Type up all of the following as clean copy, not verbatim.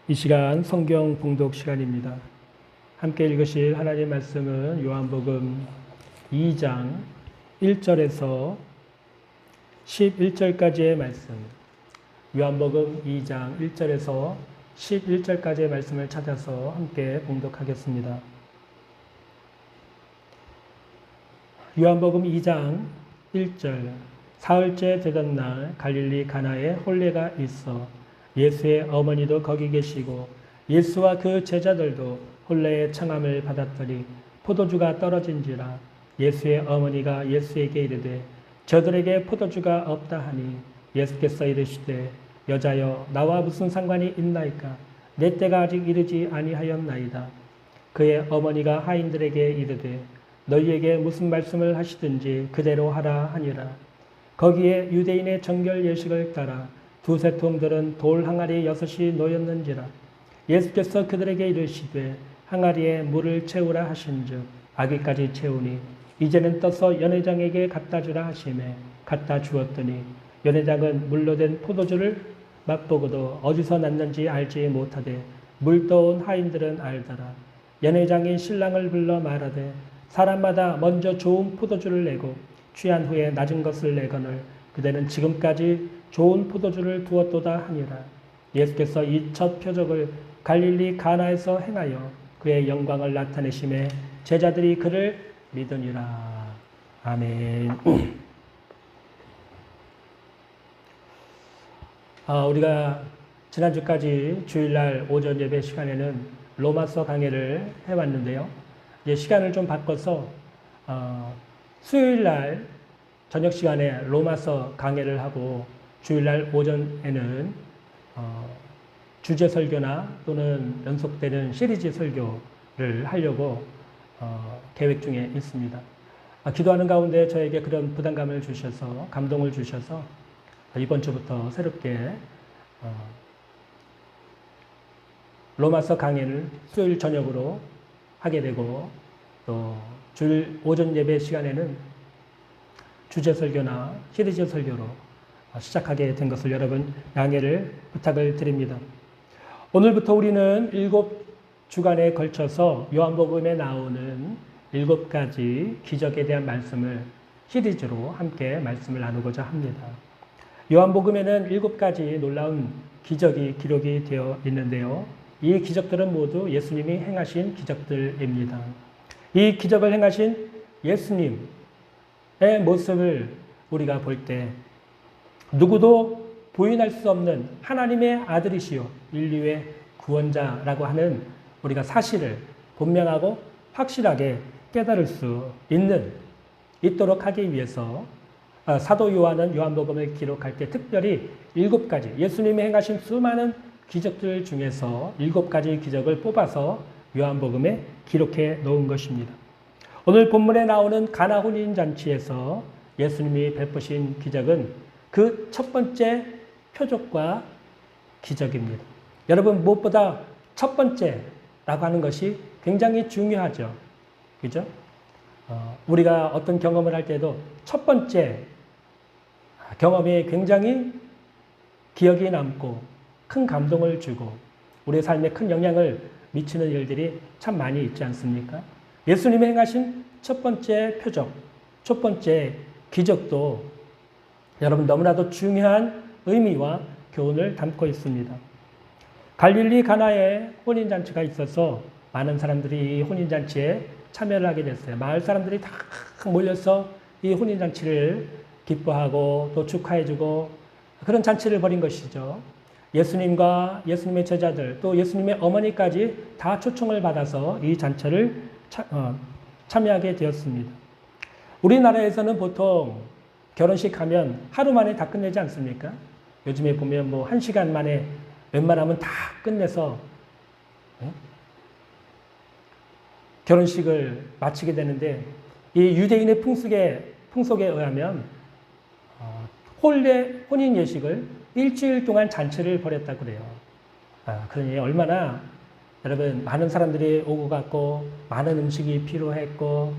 이 시간 성경 봉독 시간입니다. 함께 읽으실 하나님의 말씀은 요한복음 2장 1절에서 11절까지의 말씀, 요한복음 2장 1절에서 11절까지의 말씀을 찾아서 함께 봉독하겠습니다. 요한복음 2장 1절, 사흘째 되던 날 갈릴리 가나에 혼례가 있어 예수의 어머니도 거기 계시고 예수와 그 제자들도 혼례의 청함을 받았더니 포도주가 떨어진지라. 예수의 어머니가 예수에게 이르되 저들에게 포도주가 없다 하니 예수께서 이르시되 여자여 나와 무슨 상관이 있나이까? 내 때가 아직 이르지 아니하였나이다. 그의 어머니가 하인들에게 이르되 너희에게 무슨 말씀을 하시든지 그대로 하라 하니라. 거기에 유대인의 정결 예식을 따라 두세 통들은 돌 항아리 6이 놓였는지라. 예수께서 그들에게 이르시되 항아리에 물을 채우라 하신즉 아기까지 채우니 이제는 떠서 연회장에게 갖다 주라 하시매 갖다 주었더니 연회장은 물로 된 포도주를 맛보고도 어디서 났는지 알지 못하되 물 떠온 하인들은 알더라. 연회장이 신랑을 불러 말하되 사람마다 먼저 좋은 포도주를 내고 취한 후에 낮은 것을 내거늘 그대는 지금까지 좋은 포도주를 두었도다 하니라. 예수께서 이 첫 표적을 갈릴리 가나에서 행하여 그의 영광을 나타내심에 제자들이 그를 믿으니라. 아멘. 우리가 지난주까지 주일날 오전 예배 시간에는 로마서 강해를 해왔는데요. 이제 시간을 좀 바꿔서 수요일날 저녁 시간에 로마서 강해를 하고 주일날 오전에는 주제 설교나 또는 연속되는 시리즈 설교를 하려고 계획 중에 있습니다. 기도하는 가운데 저에게 그런 부담감을 주셔서 감동을 주셔서 이번 주부터 새롭게 로마서 강해를 수요일 저녁으로 하게 되고 또 주일 오전 예배 시간에는 주제 설교나 시리즈 설교로 시작하게 된 것을 여러분 양해를 부탁을 드립니다. 오늘부터 우리는 7주간에 걸쳐서 요한복음에 나오는 7가지 기적에 대한 말씀을 시리즈로 함께 말씀을 나누고자 합니다. 요한복음에는 7가지 놀라운 기적이 기록이 되어 있는데요. 이 기적들은 모두 예수님이 행하신 기적들입니다. 이 기적을 행하신 예수님의 모습을 우리가 볼 때 누구도 부인할 수 없는 하나님의 아들이시요 인류의 구원자라고 하는 우리가 사실을 분명하고 확실하게 깨달을 수 있도록 하기 위해서 사도 요한은 요한복음을 기록할 때 특별히 7가지 예수님이 행하신 수많은 기적들 중에서 7가지 기적을 뽑아서 요한복음에 기록해 놓은 것입니다. 오늘 본문에 나오는 가나 혼인잔치에서 예수님이 베푸신 기적은 그 첫 번째 표적과 기적입니다. 여러분 무엇보다 첫 번째라고 하는 것이 굉장히 중요하죠. 그죠? 우리가 어떤 경험을 할 때도 첫 번째 경험이 굉장히 기억이 남고 큰 감동을 주고 우리의 삶에 큰 영향을 미치는 일들이 참 많이 있지 않습니까? 예수님이 행하신 첫 번째 표적, 첫 번째 기적도 여러분 너무나도 중요한 의미와 교훈을 담고 있습니다. 갈릴리 가나에 혼인잔치가 있어서 많은 사람들이 이 혼인잔치에 참여를 하게 됐어요. 마을 사람들이 다 몰려서 이 혼인잔치를 기뻐하고 또 축하해주고 그런 잔치를 벌인 것이죠. 예수님과 예수님의 제자들 또 예수님의 어머니까지 다 초청을 받아서 이 잔치를 참여하게 되었습니다. 우리나라에서는 보통 결혼식 하면 하루 만에 다 끝내지 않습니까? 요즘에 보면 뭐 1시간 만에 웬만하면 다 끝내서 결혼식을 마치게 되는데 이 유대인의 풍속에 의하면 혼인 예식을 일주일 동안 잔치를 벌였다고 그래요. 그러니 얼마나 여러분 많은 사람들이 오고 갔고 많은 음식이 필요했고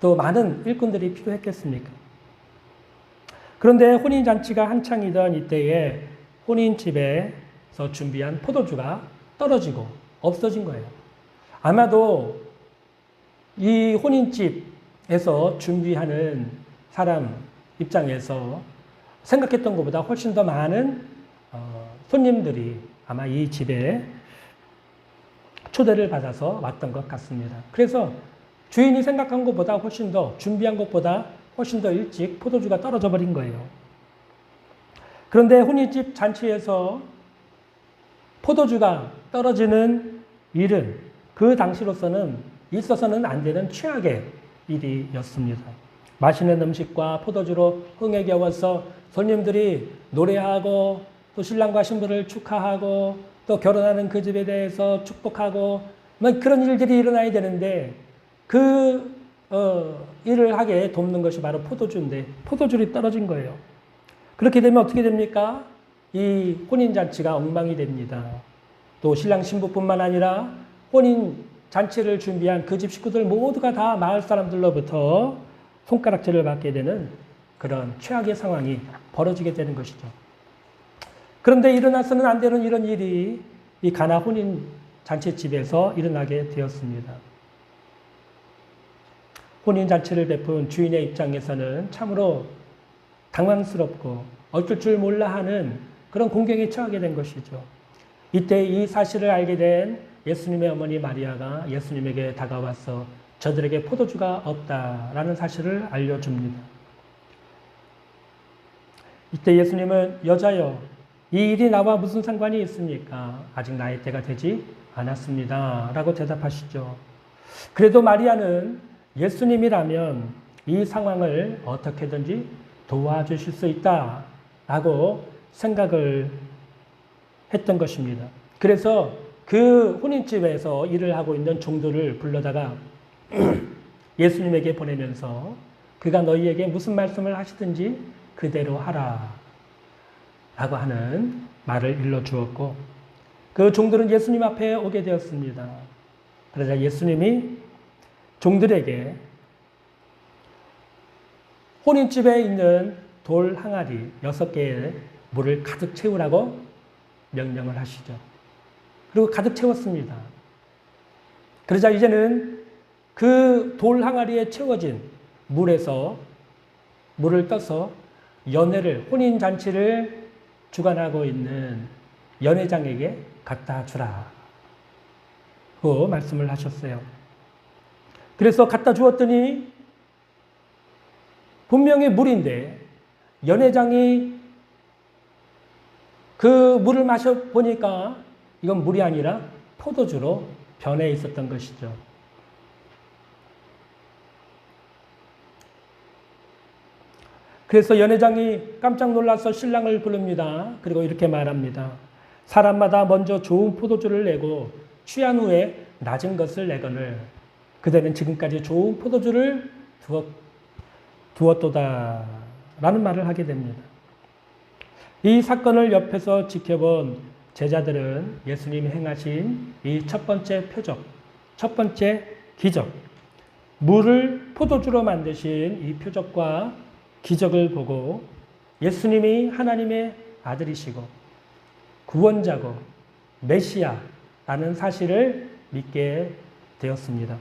또 많은 일꾼들이 필요했겠습니까? 그런데 혼인잔치가 한창이던 이때에 혼인집에서 준비한 포도주가 떨어지고 없어진 거예요. 아마도 이 혼인집에서 준비하는 사람 입장에서 생각했던 것보다 훨씬 더 많은 손님들이 아마 이 집에 초대를 받아서 왔던 것 같습니다. 그래서 주인이 생각한 것보다 훨씬 더, 준비한 것보다 훨씬 더 일찍 포도주가 떨어져 버린 거예요. 그런데 혼인집 잔치에서 포도주가 떨어지는 일은 그 당시로서는 있어서는 안 되는 최악의 일이었습니다. 맛있는 음식과 포도주로 흥에 겨워서 손님들이 노래하고 또 신랑과 신부를 축하하고 또 결혼하는 그 집에 대해서 축복하고 뭐 그런 일들이 일어나야 되는데 그 일을 하게 돕는 것이 바로 포도주인데 포도주를 떨어진 거예요. 그렇게 되면 어떻게 됩니까? 이 혼인잔치가 엉망이 됩니다. 또 신랑 신부뿐만 아니라 혼인잔치를 준비한 그 집 식구들 모두가 다 마을 사람들로부터 손가락질을 받게 되는 그런 최악의 상황이 벌어지게 되는 것이죠. 그런데 일어나서는 안 되는 이런 일이 이 가나 혼인잔치집에서 일어나게 되었습니다. 혼인잔치를 베푼 주인의 입장에서는 참으로 당황스럽고 어쩔 줄 몰라 하는 그런 공경에 처하게 된 것이죠. 이때 이 사실을 알게 된 예수님의 어머니 마리아가 예수님에게 다가와서 저들에게 포도주가 없다라는 사실을 알려줍니다. 이때 예수님은 여자여, 이 일이 나와 무슨 상관이 있습니까? 아직 나의 때가 되지 않았습니다. 라고 대답하시죠. 그래도 마리아는 예수님이라면 이 상황을 어떻게든지 도와주실 수 있다라고 생각을 했던 것입니다. 그래서 그 혼인집에서 일을 하고 있는 종들을 불러다가 예수님에게 보내면서 그가 너희에게 무슨 말씀을 하시든지 그대로 하라 라고 하는 말을 일러주었고 그 종들은 예수님 앞에 오게 되었습니다. 그러자 예수님이 종들에게 혼인집에 있는 돌 항아리 6개의 물을 가득 채우라고 명령을 하시죠. 그리고 가득 채웠습니다. 그러자 이제는 그 돌 항아리에 채워진 물에서 물을 떠서 혼인잔치를 주관하고 있는 연회장에게 갖다 주라. 고 말씀을 하셨어요. 그래서 갖다 주었더니 분명히 물인데 연회장이 그 물을 마셔보니까 이건 물이 아니라 포도주로 변해 있었던 것이죠. 그래서 연회장이 깜짝 놀라서 신랑을 부릅니다. 그리고 이렇게 말합니다. 사람마다 먼저 좋은 포도주를 내고 취한 후에 낮은 것을 내거늘 그대는 지금까지 좋은 포도주를 두었도다 라는 말을 하게 됩니다. 이 사건을 옆에서 지켜본 제자들은 예수님이 행하신 이 첫 번째 표적, 첫 번째 기적, 물을 포도주로 만드신 이 표적과 기적을 보고 예수님이 하나님의 아들이시고 구원자고 메시아라는 사실을 믿게 되었습니다.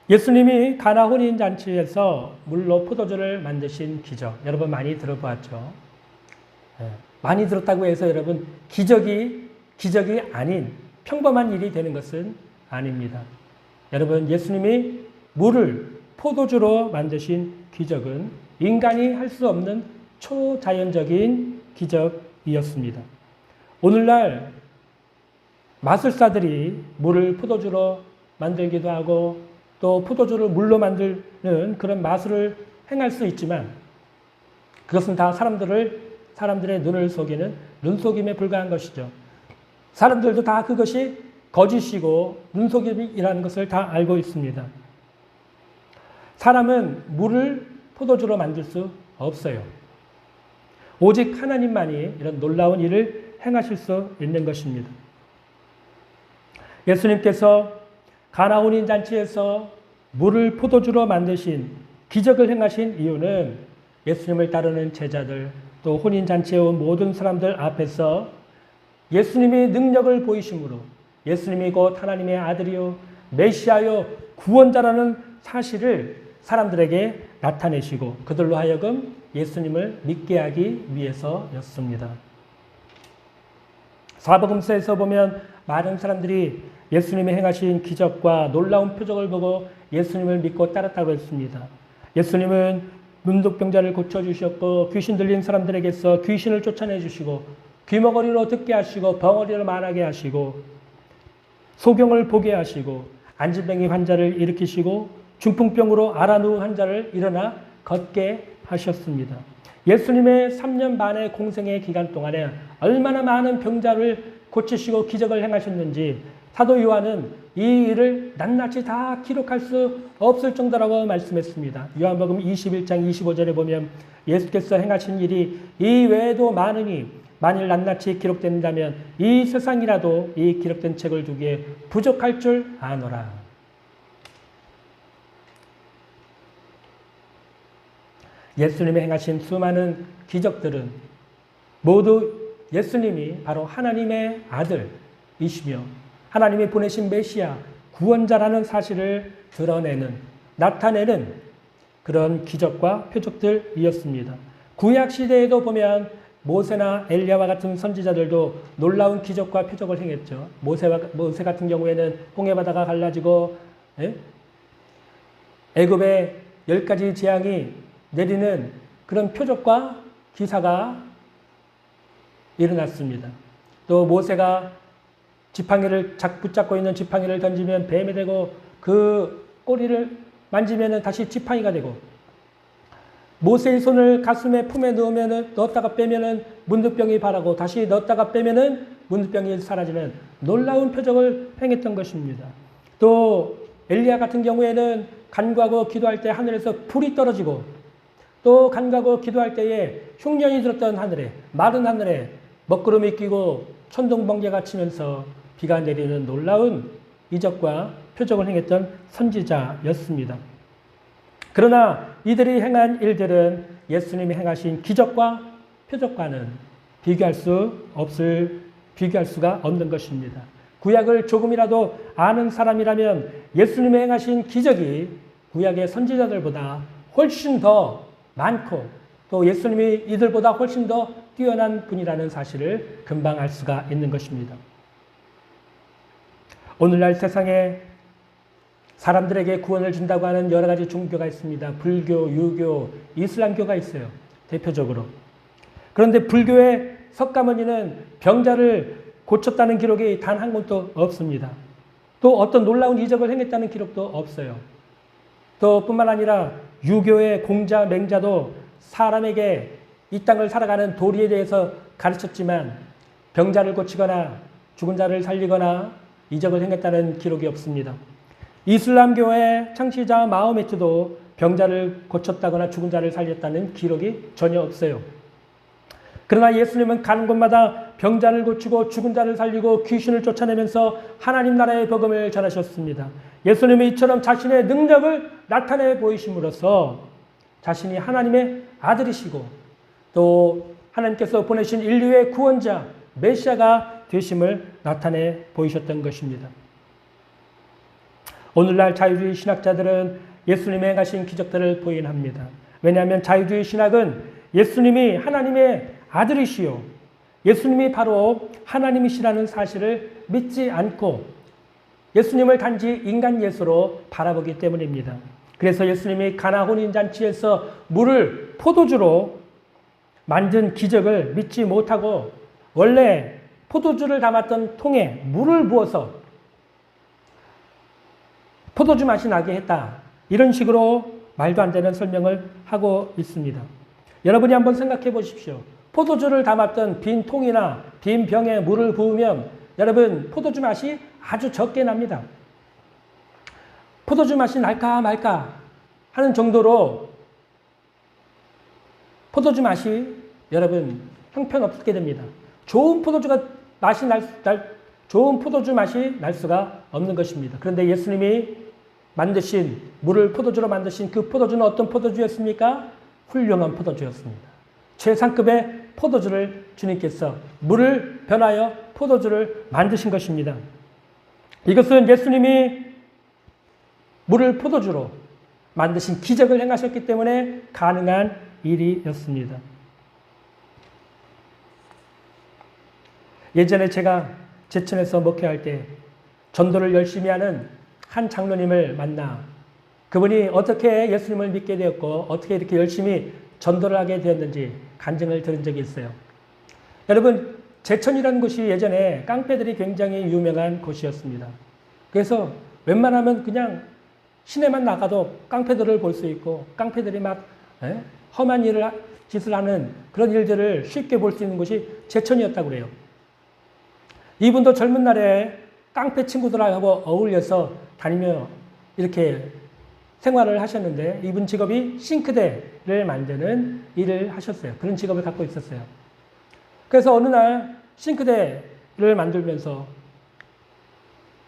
예수님이 가나 혼인잔치에서 물로 포도주를 만드신 기적, 여러분 많이 들어보았죠? 많이 들었다고 해서 여러분 기적이 아닌 평범한 일이 되는 것은 아닙니다. 여러분 예수님이 물을 포도주로 만드신 기적은 인간이 할 수 없는 초자연적인 기적이었습니다. 오늘날 마술사들이 물을 포도주로 만들기도 하고 또 포도주를 물로 만드는 그런 마술을 행할 수 있지만 그것은 다 사람들의 눈을 속이는 눈속임에 불과한 것이죠. 사람들도 다 그것이 거짓이고 눈속임이라는 것을 다 알고 있습니다. 사람은 물을 포도주로 만들 수 없어요. 오직 하나님만이 이런 놀라운 일을 행하실 수 있는 것입니다. 예수님께서 가나 혼인잔치에서 물을 포도주로 만드신 기적을 행하신 이유는 예수님을 따르는 제자들 또 혼인잔치에 온 모든 사람들 앞에서 예수님이 능력을 보이심으로 예수님이 곧 하나님의 아들이요 메시아요 구원자라는 사실을 사람들에게 나타내시고 그들로 하여금 예수님을 믿게 하기 위해서였습니다. 사복음서에서 보면 많은 사람들이 예수님이 행하신 기적과 놀라운 표적을 보고 예수님을 믿고 따랐다고 했습니다. 예수님은 문둥병자를 고쳐주셨고 귀신 들린 사람들에게서 귀신을 쫓아내주시고 귀머거리로 듣게 하시고 벙어리를 말하게 하시고 소경을 보게 하시고 안진뱅이 환자를 일으키시고 중풍병으로 앓아누운 환자를 일어나 걷게 하셨습니다. 예수님의 3년 반의 공생의 기간 동안에 얼마나 많은 병자를 고치시고 기적을 행하셨는지 사도 요한은 이 일을 낱낱이 다 기록할 수 없을 정도라고 말씀했습니다. 요한복음 21장 25절에 보면 예수께서 행하신 일이 이 외에도 많으니 만일 낱낱이 기록된다면 이 세상이라도 이 기록된 책을 두기에 부족할 줄 아노라. 예수님이 행하신 수많은 기적들은 모두 예수님이 바로 하나님의 아들이시며 하나님이 보내신 메시아 구원자라는 사실을 드러내는 나타내는 그런 기적과 표적들이었습니다. 구약 시대에도 보면 모세나 엘리야와 같은 선지자들도 놀라운 기적과 표적을 행했죠. 모세 같은 경우에는 홍해 바다가 갈라지고 애굽의 10가지 재앙이 내리는 그런 표적과 기사가 일어났습니다. 또 모세가 지팡이를 붙잡고 있는 지팡이를 던지면 뱀이 되고 그 꼬리를 만지면 다시 지팡이가 되고 모세의 손을 가슴에 품에 넣었다가 빼면은 문둥병이 바라고 다시 넣었다가 빼면은 문둥병이 사라지는 놀라운 표적을 행했던 것입니다. 또 엘리야 같은 경우에는 간구하고 기도할 때 하늘에서 불이 떨어지고 또 간구하고 기도할 때에 흉년이 들었던 하늘에 마른 하늘에 먹구름이 끼고 천둥 번개가 치면서 비가 내리는 놀라운 이적과 표적을 행했던 선지자였습니다. 그러나 이들이 행한 일들은 예수님이 행하신 기적과 표적과는 비교할 수가 없는 것입니다. 구약을 조금이라도 아는 사람이라면 예수님이 행하신 기적이 구약의 선지자들보다 훨씬 더 많고 또 예수님이 이들보다 훨씬 더 뛰어난 분이라는 사실을 금방 알 수가 있는 것입니다. 오늘날 세상에 사람들에게 구원을 준다고 하는 여러 가지 종교가 있습니다. 불교, 유교, 이슬람교가 있어요. 대표적으로. 그런데 불교의 석가모니는 병자를 고쳤다는 기록이 단 한 곳도 없습니다. 또 어떤 놀라운 이적을 행했다는 기록도 없어요. 또 뿐만 아니라 유교의 공자, 맹자도 사람에게 이 땅을 살아가는 도리에 대해서 가르쳤지만 병자를 고치거나 죽은 자를 살리거나 이적을 행했다는 기록이 없습니다. 이슬람교의 창시자 마호메트도 병자를 고쳤다거나 죽은 자를 살렸다는 기록이 전혀 없어요. 그러나 예수님은 가는 곳마다 병자를 고치고 죽은 자를 살리고 귀신을 쫓아내면서 하나님 나라의 복음을 전하셨습니다. 예수님이 이처럼 자신의 능력을 나타내 보이심으로써 자신이 하나님의 아들이시고 또 하나님께서 보내신 인류의 구원자 메시아가 되심을 나타내 보이셨던 것입니다. 오늘날 자유주의 신학자들은 예수님이 행하신 기적들을 부인합니다. 왜냐하면 자유주의 신학은 예수님이 하나님의 아들이시요 예수님이 바로 하나님이시라는 사실을 믿지 않고 예수님을 단지 인간 예수로 바라보기 때문입니다. 그래서 예수님이 가나 혼인잔치에서 물을 포도주로 만든 기적을 믿지 못하고 원래 포도주를 담았던 통에 물을 부어서 포도주 맛이 나게 했다. 이런 식으로 말도 안 되는 설명을 하고 있습니다. 여러분이 한번 생각해 보십시오. 포도주를 담았던 빈 통이나 빈 병에 물을 부으면 여러분 포도주 맛이 아주 적게 납니다. 포도주 맛이 날까 말까 하는 정도로 포도주 맛이 여러분 형편없게 됩니다. 좋은 포도주 맛이 날 수가 없는 것입니다. 그런데 예수님이 만드신 물을 포도주로 만드신 그 포도주는 어떤 포도주였습니까? 훌륭한 포도주였습니다. 최상급의 포도주를 주님께서 물을 변하여 포도주를 만드신 것입니다. 이것은 예수님이 물을 포도주로 만드신 기적을 행하셨기 때문에 가능한 일이었습니다. 예전에 제가 제천에서 목회할 때 전도를 열심히 하는 한 장로님을 만나 그분이 어떻게 예수님을 믿게 되었고 어떻게 이렇게 열심히 전도를 하게 되었는지 간증을 들은 적이 있어요. 여러분, 제천이라는 곳이 예전에 깡패들이 굉장히 유명한 곳이었습니다. 그래서 웬만하면 그냥 시내만 나가도 깡패들을 볼 수 있고 깡패들이 막 험한 짓을 하는 그런 일들을 쉽게 볼 수 있는 곳이 제천이었다고 그래요. 이분도 젊은 날에 깡패 친구들하고 어울려서 다니며 이렇게 생활을 하셨는데 이분 직업이 싱크대를 만드는 일을 하셨어요. 그런 직업을 갖고 있었어요. 그래서 어느 날 싱크대를 만들면서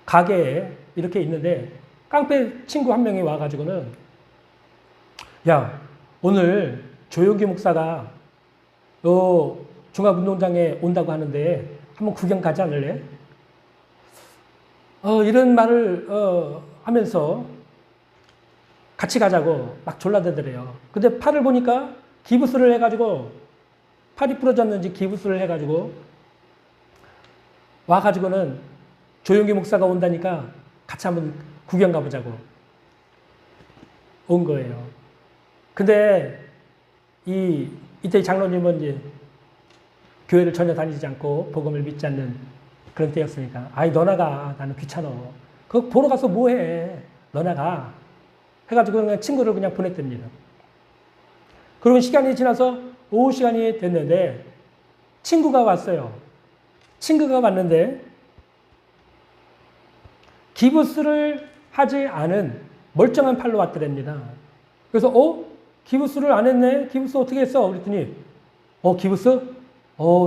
가게에 이렇게 있는데 깡패 친구 한 명이 와가지고는 야, 오늘 조용기 목사가 너 종합운동장에 온다고 하는데 한번 구경 가지 않을래? 이런 말을 하면서 같이 가자고 막 졸라대더래요. 근데 팔을 보니까 기부스를 해가지고 팔이 부러졌는지 기부스를 해가지고 와가지고는 조용기 목사가 온다니까 같이 한번 구경 가보자고 온 거예요. 근데 이때 장로님은 이제 교회를 전혀 다니지 않고 복음을 믿지 않는 그런 때였으니까 아이 너 나가 나는 귀찮아. 그거 보러 가서 뭐해 너 나가 해가지고 그냥 친구를 그냥 보냈답니다. 그러고 시간이 지나서 오후 시간이 됐는데 친구가 왔어요. 친구가 왔는데 기부스를 하지 않은 멀쩡한 팔로 왔더랍니다. 그래서 기부스를 안 했네? 기부스 어떻게 했어? 그랬더니 기부스?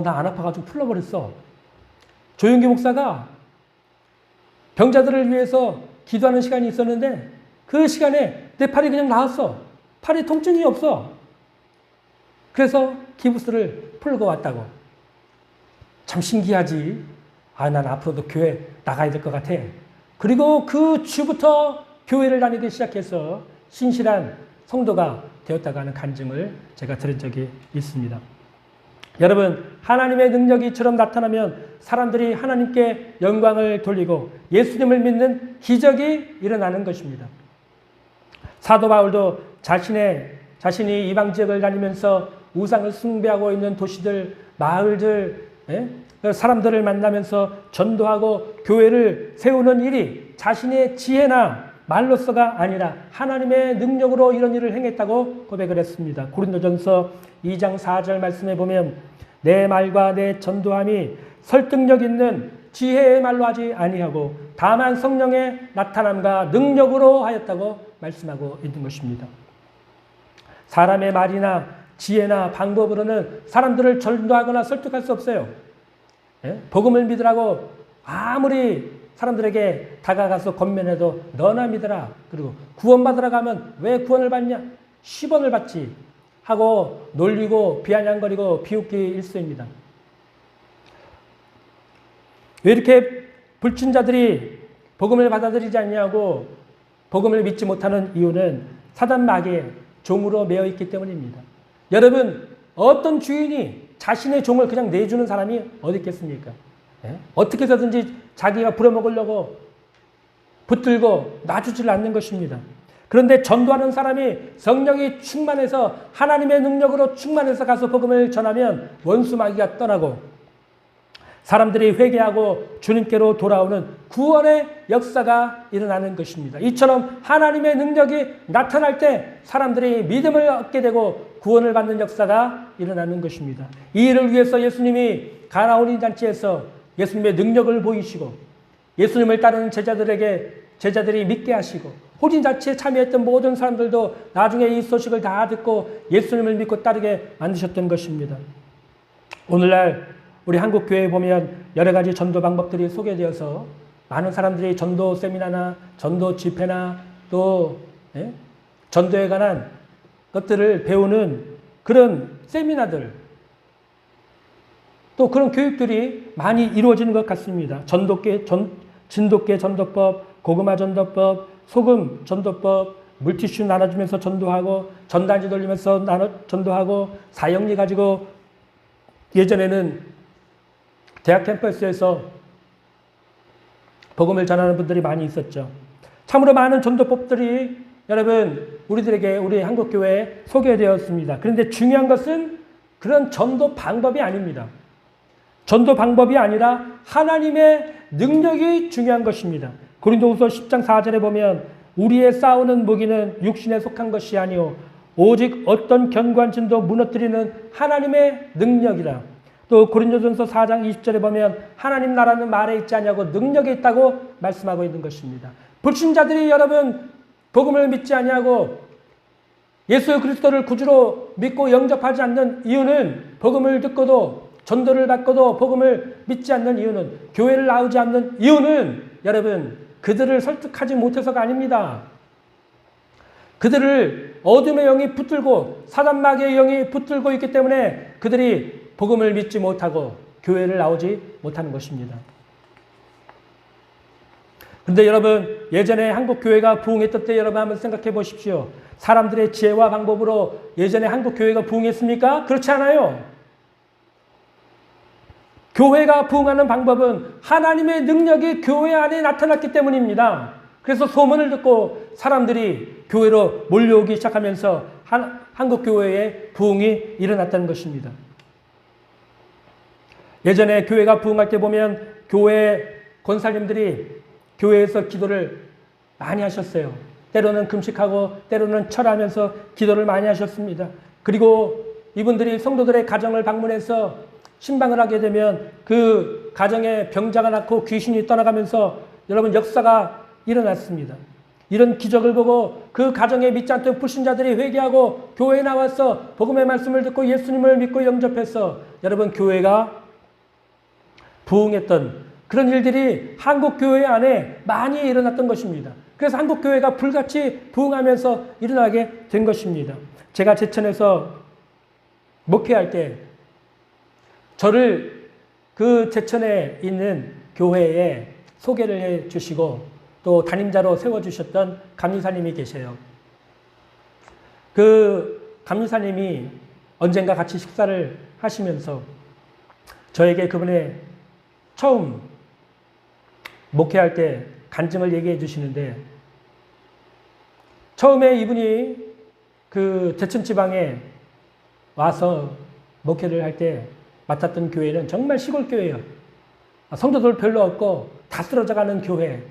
나 안 아파가지고 풀러버렸어. 조용기 목사가 병자들을 위해서 기도하는 시간이 있었는데 그 시간에 내 팔이 그냥 나았어. 팔에 통증이 없어. 그래서 기부스를 풀고 왔다고. 참 신기하지. 난 앞으로도 교회 나가야 될 것 같아. 그리고 그 주부터 교회를 다니기 시작해서 신실한 성도가 되었다고 하는 간증을 제가 들은 적이 있습니다. 여러분, 하나님의 능력이 이처럼 나타나면 사람들이 하나님께 영광을 돌리고 예수님을 믿는 기적이 일어나는 것입니다. 사도 바울도 자신이 이방 지역을 다니면서 우상을 숭배하고 있는 도시들, 마을들, 사람들을 만나면서 전도하고 교회를 세우는 일이 자신의 지혜나 말로서가 아니라 하나님의 능력으로 이런 일을 행했다고 고백을 했습니다. 고린도전서 2장 4절 말씀에 보면 내 말과 내 전도함이 설득력 있는 지혜의 말로 하지 아니하고 다만 성령의 나타남과 능력으로 하였다고 말씀하고 있는 것입니다. 사람의 말이나 지혜나 방법으로는 사람들을 전도하거나 설득할 수 없어요. 복음을 믿으라고 아무리 사람들에게 다가가서 권면해도 너나 믿어라. 그리고 구원받으라고 하면 왜 구원을 받냐? 10원을 받지 하고 놀리고 비아냥거리고 비웃기 일쑤입니다. 왜 이렇게 불신자들이 복음을 받아들이지 않냐고 복음을 믿지 못하는 이유는 사단 마귀의 종으로 매여 있기 때문입니다. 여러분, 어떤 주인이 자신의 종을 그냥 내주는 사람이 어디 있겠습니까? 어떻게 해서든지 자기가 부려먹으려고 붙들고 놔주질 않는 것입니다. 그런데 전도하는 사람이 성령이 충만해서 하나님의 능력으로 충만해서 가서 복음을 전하면 원수 마귀가 떠나고 사람들이 회개하고 주님께로 돌아오는 구원의 역사가 일어나는 것입니다. 이처럼 하나님의 능력이 나타날 때 사람들이 믿음을 얻게 되고 구원을 받는 역사가 일어나는 것입니다. 이 일을 위해서 예수님이 가나온인 잔치에서 예수님의 능력을 보이시고 예수님을 따르는 제자들이 믿게 하시고 혼인잔치에 참여했던 모든 사람들도 나중에 이 소식을 다 듣고 예수님을 믿고 따르게 만드셨던 것입니다. 오늘날 우리 한국교회에 보면 여러 가지 전도 방법들이 소개되어서 많은 사람들이 전도 세미나나 전도 집회나 또 전도에 관한 것들을 배우는 그런 세미나들 또 그런 교육들이 많이 이루어지는 것 같습니다. 진돗개 전도법, 고구마 전도법, 소금 전도법, 물티슈 나눠주면서 전도하고, 전단지 돌리면서 전도하고, 사형리 가지고 예전에는 대학 캠퍼스에서 복음을 전하는 분들이 많이 있었죠. 참으로 많은 전도법들이 여러분 우리들에게 우리 한국교회에 소개되었습니다. 그런데 중요한 것은 그런 전도 방법이 아닙니다. 전도 방법이 아니라 하나님의 능력이 중요한 것입니다. 고린도후서 10장 4절에 보면 우리의 싸우는 무기는 육신에 속한 것이 아니오 오직 어떤 견고한 진도 무너뜨리는 하나님의 능력이라. 또 고린도전서 4장 20절에 보면 하나님 나라는 말에 있지 않냐고 능력이 있다고 말씀하고 있는 것입니다. 불신자들이 여러분 복음을 믿지 아니하고 예수 그리스도를 구주로 믿고 영접하지 않는 이유는, 복음을 듣고도 전도를 받고도 복음을 믿지 않는 이유는, 교회를 나오지 않는 이유는 여러분 그들을 설득하지 못해서가 아닙니다. 그들을 어둠의 영이 붙들고 사단마귀의 영이 붙들고 있기 때문에 그들이 복음을 믿지 못하고 교회를 나오지 못하는 것입니다. 그런데 여러분 예전에 한국 교회가 부흥했던 때 여러분 한번 생각해 보십시오. 사람들의 지혜와 방법으로 예전에 한국 교회가 부흥했습니까? 그렇지 않아요. 교회가 부흥하는 방법은 하나님의 능력이 교회 안에 나타났기 때문입니다. 그래서 소문을 듣고 사람들이 교회로 몰려오기 시작하면서 한국 교회에 부흥이 일어났다는 것입니다. 예전에 교회가 부흥할 때 보면 교회 권사님들이 교회에서 기도를 많이 하셨어요. 때로는 금식하고 때로는 철하면서 기도를 많이 하셨습니다. 그리고 이분들이 성도들의 가정을 방문해서 신방을 하게 되면 그 가정에 병자가 낳고 귀신이 떠나가면서 여러분 역사가 일어났습니다. 이런 기적을 보고 그 가정에 믿지 않던 불신자들이 회개하고 교회에 나와서 복음의 말씀을 듣고 예수님을 믿고 영접해서 여러분 교회가 부흥했던 그런 일들이 한국 교회 안에 많이 일어났던 것입니다. 그래서 한국 교회가 불같이 부흥하면서 일어나게 된 것입니다. 제가 제천에서 목회할 때 저를 그 제천에 있는 교회에 소개를 해 주시고 또 담임자로 세워주셨던 감리사님이 계세요. 그 감리사님이 언젠가 같이 식사를 하시면서 저에게 그분의 처음 목회할 때 간증을 얘기해 주시는데, 처음에 이분이 그 제천 지방에 와서 목회를 할 때 맡았던 교회는 정말 시골 교회예요. 성도들 별로 없고 다 쓰러져가는 교회.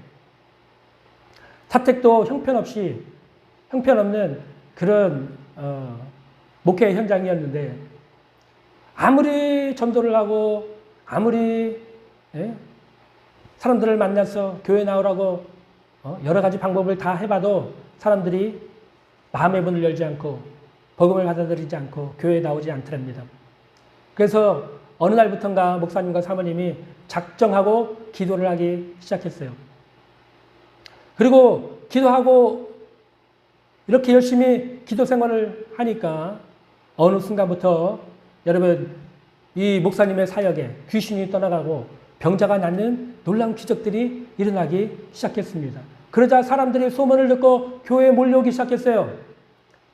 사택도 형편없는 그런 목회 현장이었는데, 아무리 전도를 하고 아무리 사람들을 만나서 교회 나오라고 여러 가지 방법을 다 해봐도 사람들이 마음의 문을 열지 않고 복음을 받아들이지 않고 교회에 나오지 않더랍니다. 그래서 어느 날부턴가 목사님과 사모님이 작정하고 기도를 하기 시작했어요. 그리고 기도하고 이렇게 열심히 기도 생활을 하니까 어느 순간부터 여러분 이 목사님의 사역에 귀신이 떠나가고 병자가 낫는 놀라운 기적들이 일어나기 시작했습니다. 그러자 사람들이 소문을 듣고 교회에 몰려오기 시작했어요.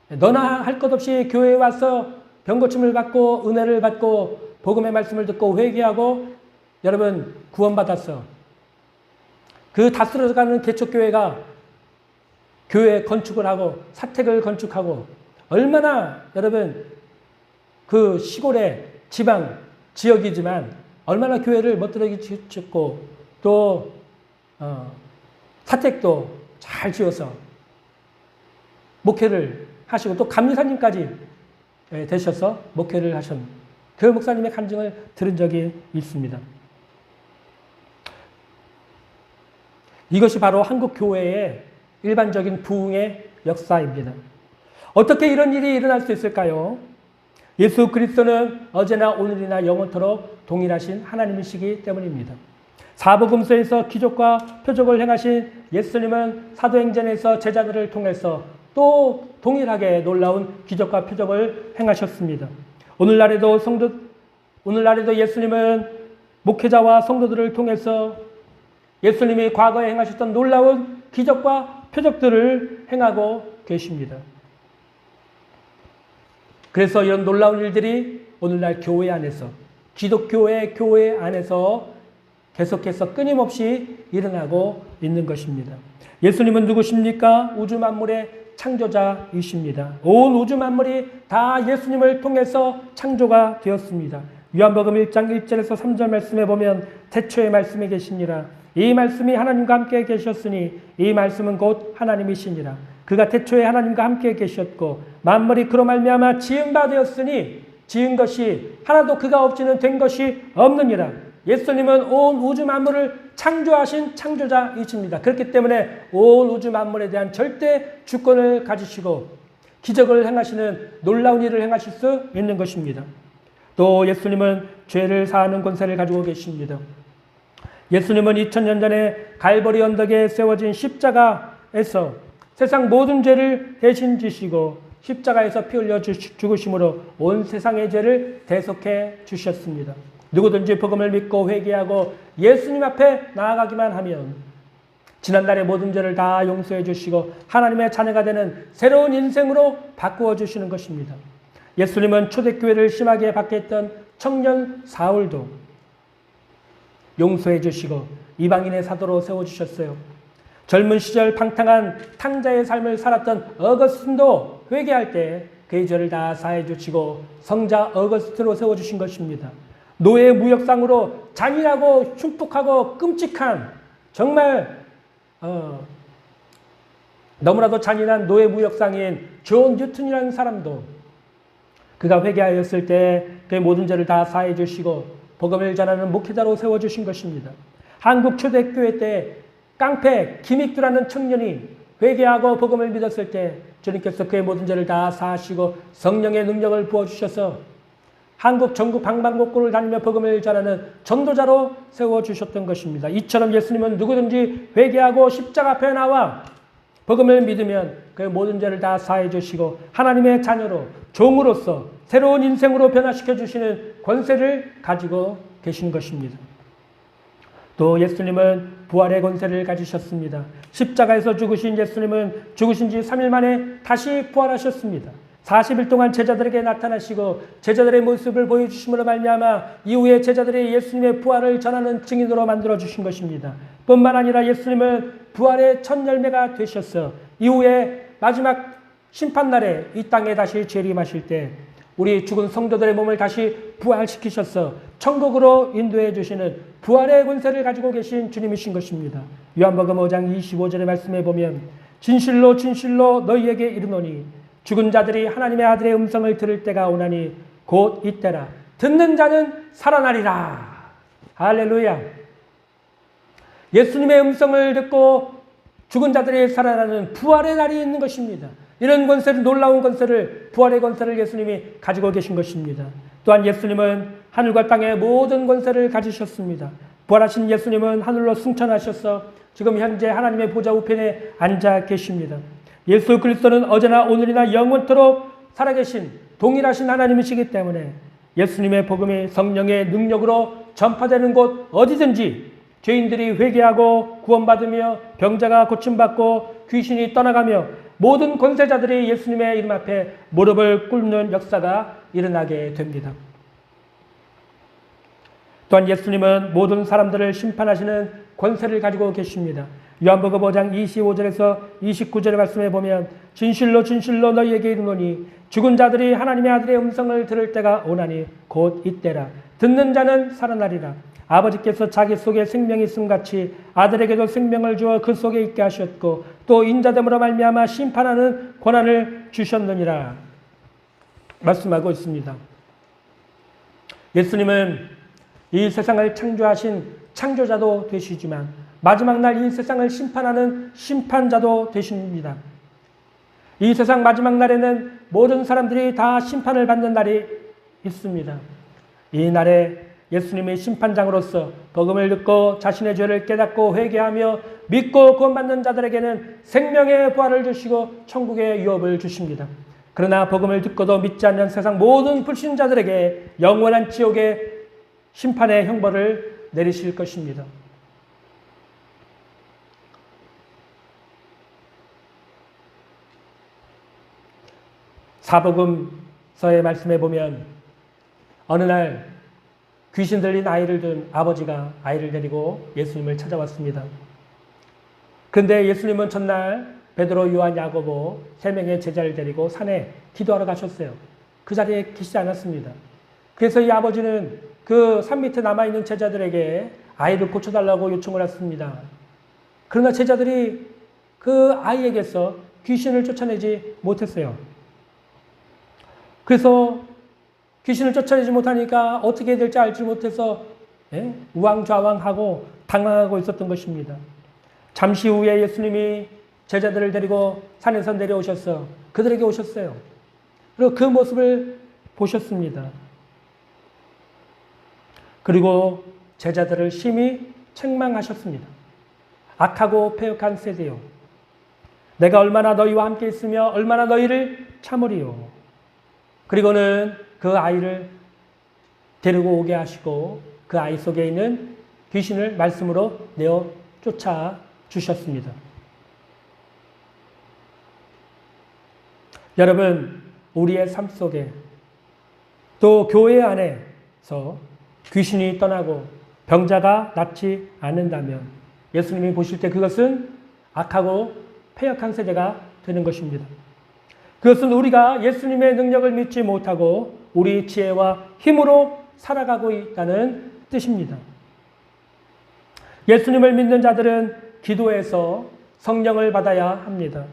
너나 할 것 없이 교회에 와서 병고침을 받고 은혜를 받고 복음의 말씀을 듣고 회개하고 여러분 구원받았어. 그 다 쓰러져가는 개척교회가 교회 건축을 하고 사택을 건축하고 얼마나 여러분 그 시골의 지방 지역이지만 얼마나 교회를 멋들게 짓고 또 사택도 잘 지어서 목회를 하시고 또 감리사님까지 되셔서 목회를 하신 그 목사님의 간증을 들은 적이 있습니다. 이것이 바로 한국 교회의 일반적인 부흥의 역사입니다. 어떻게 이런 일이 일어날 수 있을까요? 예수 그리스도는 어제나 오늘이나 영원토록 동일하신 하나님이시기 때문입니다. 사복음서에서 기적과 표적을 행하신 예수님은 사도행전에서 제자들을 통해서 또 동일하게 놀라운 기적과 표적을 행하셨습니다. 오늘날에도 오늘날에도 예수님은 목회자와 성도들을 통해서 예수님이 과거에 행하셨던 놀라운 기적과 표적들을 행하고 계십니다. 그래서 이런 놀라운 일들이 오늘날 교회 안에서, 기독교의 교회 안에서 계속해서 끊임없이 일어나고 있는 것입니다. 예수님은 누구십니까? 우주 만물의 창조자이십니다. 온 우주 만물이 다 예수님을 통해서 창조가 되었습니다. 요한복음 1장 1절에서 3절 말씀에 보면 태초에 말씀이 계시니라. 이 말씀이 하나님과 함께 계셨으니 이 말씀은 곧 하나님이시니라. 그가 태초에 하나님과 함께 계셨고 만물이 그로 말미암아 지은 바 되었으니 지은 것이 하나도 그가 없이는 된 것이 없느니라. 예수님은 온 우주 만물을 창조하신 창조자이십니다. 그렇기 때문에 온 우주 만물에 대한 절대 주권을 가지시고 기적을 행하시는 놀라운 일을 행하실 수 있는 것입니다. 또 예수님은 죄를 사하는 권세를 가지고 계십니다. 예수님은 2000년 전에 갈보리 언덕에 세워진 십자가에서 세상 모든 죄를 대신 지시고 십자가에서 피 흘려 죽으심으로 온 세상의 죄를 대속해 주셨습니다. 누구든지 복음을 믿고 회개하고 예수님 앞에 나아가기만 하면 지난날의 모든 죄를 다 용서해 주시고 하나님의 자녀가 되는 새로운 인생으로 바꾸어 주시는 것입니다. 예수님은 초대교회를 심하게 박해했던 청년 사울도 용서해 주시고 이방인의 사도로 세워주셨어요. 젊은 시절 방탕한 탕자의 삶을 살았던 어거스틴도 회개할 때 그의 죄를 다 사해 주시고 성자 어거스틴으로 세워주신 것입니다. 노예 무역상으로 잔인하고 흉폭하고 끔찍한 정말 너무나도 잔인한 노예 무역상인 존 뉴턴이라는 사람도 그가 회개하였을 때 그의 모든 죄를 다 사해 주시고 복음을 전하는 목회자로 세워주신 것입니다. 한국 초대교회 때 깡패 김익두라는 청년이 회개하고 복음을 믿었을 때 주님께서 그의 모든 죄를 다 사하시고 성령의 능력을 부어주셔서 한국 전국 방방곡곡을 다니며 복음을 전하는 전도자로 세워주셨던 것입니다. 이처럼 예수님은 누구든지 회개하고 십자가 앞에 나와 복음을 믿으면 그의 모든 죄를 다 사해 주시고 하나님의 자녀로 종으로서 새로운 인생으로 변화시켜 주시는 권세를 가지고 계신 것입니다. 또 예수님은 부활의 권세를 가지셨습니다. 십자가에서 죽으신 예수님은 죽으신 지 3일 만에 다시 부활하셨습니다. 40일 동안 제자들에게 나타나시고 제자들의 모습을 보여주심으로 말미암아 이후에 제자들이 예수님의 부활을 전하는 증인으로 만들어주신 것입니다. 뿐만 아니라 예수님은 부활의 첫 열매가 되셨어 이후에 마지막 심판날에 이 땅에 다시 재림하실 때 우리 죽은 성도들의 몸을 다시 부활시키셔서 천국으로 인도해 주시는 부활의 권세를 가지고 계신 주님이신 것입니다. 요한복음 5장 25절의 말씀에 보면 진실로 진실로 너희에게 이르노니 죽은 자들이 하나님의 아들의 음성을 들을 때가 오나니 곧 이때라. 듣는 자는 살아나리라. 할렐루야. 예수님의 음성을 듣고 죽은 자들이 살아나는 부활의 날이 있는 것입니다. 이런 권세를, 놀라운 권세를, 부활의 권세를 예수님이 가지고 계신 것입니다. 또한 예수님은 하늘과 땅의 모든 권세를 가지셨습니다. 부활하신 예수님은 하늘로 승천하셔서 지금 현재 하나님의 보좌 우편에 앉아 계십니다. 예수 그리스도는 어제나 오늘이나 영원토록 살아계신 동일하신 하나님이시기 때문에 예수님의 복음이 성령의 능력으로 전파되는 곳 어디든지 죄인들이 회개하고 구원받으며 병자가 고침받고 귀신이 떠나가며 모든 권세자들이 예수님의 이름 앞에 무릎을 꿇는 역사가 일어나게 됩니다. 또한 예수님은 모든 사람들을 심판하시는 권세를 가지고 계십니다. 요한복음 5장 25절에서 29절의 말씀에 보면 진실로 진실로 너희에게 이르노니 죽은 자들이 하나님의 아들의 음성을 들을 때가 오나니 곧 이때라. 듣는 자는 살아나리라. 아버지께서 자기 속에 생명이 있음같이 아들에게도 생명을 주어 그 속에 있게 하셨고 또 인자됨으로 말미암아 심판하는 권한을 주셨느니라 말씀하고 있습니다. 예수님은 이 세상을 창조하신 창조자도 되시지만 마지막 날 이 세상을 심판하는 심판자도 되십니다. 이 세상 마지막 날에는 모든 사람들이 다 심판을 받는 날이 있습니다. 이 날에 예수님의 심판장으로서 복음을 듣고 자신의 죄를 깨닫고 회개하며 믿고 구원받는 자들에게는 생명의 부활을 주시고 천국의 유업을 주십니다. 그러나 복음을 듣고도 믿지 않는 세상 모든 불신자들에게 영원한 지옥의 심판의 형벌을 내리실 것입니다. 사복음서의 말씀에 보면 어느 날 귀신 들린 아이를 둔 아버지가 아이를 데리고 예수님을 찾아왔습니다. 그런데 예수님은 전날 베드로, 요한, 야고보 3명의 제자를 데리고 산에 기도하러 가셨어요. 그 자리에 계시지 않았습니다. 그래서 이 아버지는 그 산 밑에 남아있는 제자들에게 아이를 고쳐달라고 요청을 했습니다. 그러나 제자들이 그 아이에게서 귀신을 쫓아내지 못했어요. 그래서 귀신을 쫓아내지 못하니까 어떻게 해야 될지 알지 못해서 우왕좌왕하고 당황하고 있었던 것입니다. 잠시 후에 예수님이 제자들을 데리고 산에서 내려오셔서 그들에게 오셨어요. 그리고 그 모습을 보셨습니다. 그리고 제자들을 심히 책망하셨습니다. 악하고 패역한 세대요. 내가 얼마나 너희와 함께 있으며 얼마나 너희를 참으리요. 그리고는 그 아이를 데리고 오게 하시고 그 아이 속에 있는 귀신을 말씀으로 내어 쫓아 주셨습니다. 여러분, 우리의 삶 속에 또 교회 안에서 귀신이 떠나고 병자가 낫지 않는다면 예수님이 보실 때 그것은 악하고 패역한 세대가 되는 것입니다. 그것은 우리가 예수님의 능력을 믿지 못하고 우리 지혜와 힘으로 살아가고 있다는 뜻입니다. 예수님을 믿는 자들은 기도해서 성령을 받아야 합니다.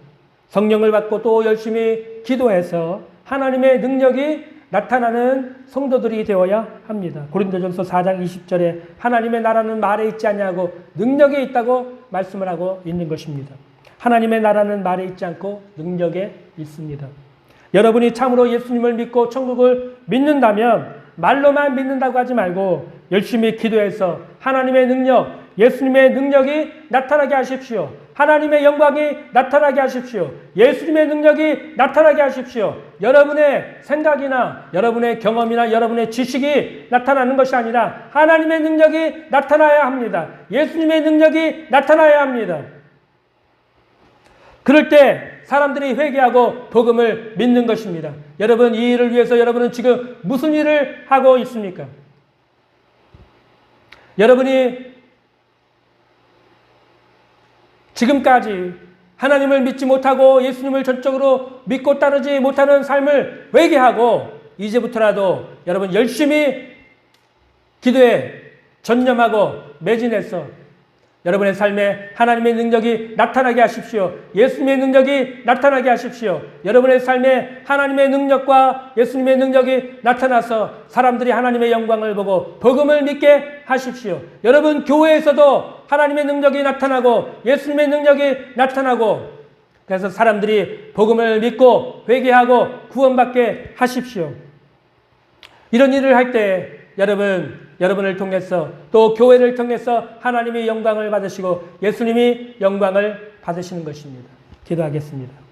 성령을 받고 또 열심히 기도해서 하나님의 능력이 나타나는 성도들이 되어야 합니다. 고린도전서 4장 20절에 하나님의 나라는 말에 있지 않냐고 능력에 있다고 말씀을 하고 있는 것입니다. 하나님의 나라는 말에 있지 않고 능력에 있습니다. 여러분이 참으로 예수님을 믿고 천국을 믿는다면 말로만 믿는다고 하지 말고 열심히 기도해서 하나님의 능력, 예수님의 능력이 나타나게 하십시오. 하나님의 영광이 나타나게 하십시오. 예수님의 능력이 나타나게 하십시오. 여러분의 생각이나 여러분의 경험이나 여러분의 지식이 나타나는 것이 아니라 하나님의 능력이 나타나야 합니다. 예수님의 능력이 나타나야 합니다. 그럴 때 사람들이 회개하고 복음을 믿는 것입니다. 여러분, 이 일을 위해서 여러분은 지금 무슨 일을 하고 있습니까? 여러분이 지금까지 하나님을 믿지 못하고 예수님을 전적으로 믿고 따르지 못하는 삶을 회개하고 이제부터라도 여러분 열심히 기도에 전념하고 매진해서 여러분의 삶에 하나님의 능력이 나타나게 하십시오. 예수님의 능력이 나타나게 하십시오. 여러분의 삶에 하나님의 능력과 예수님의 능력이 나타나서 사람들이 하나님의 영광을 보고 복음을 믿게 하십시오. 여러분 교회에서도 하나님의 능력이 나타나고 예수님의 능력이 나타나고 그래서 사람들이 복음을 믿고 회개하고 구원받게 하십시오. 이런 일을 할 때 여러분을 통해서 또 교회를 통해서 하나님이 영광을 받으시고 예수님이 영광을 받으시는 것입니다. 기도하겠습니다.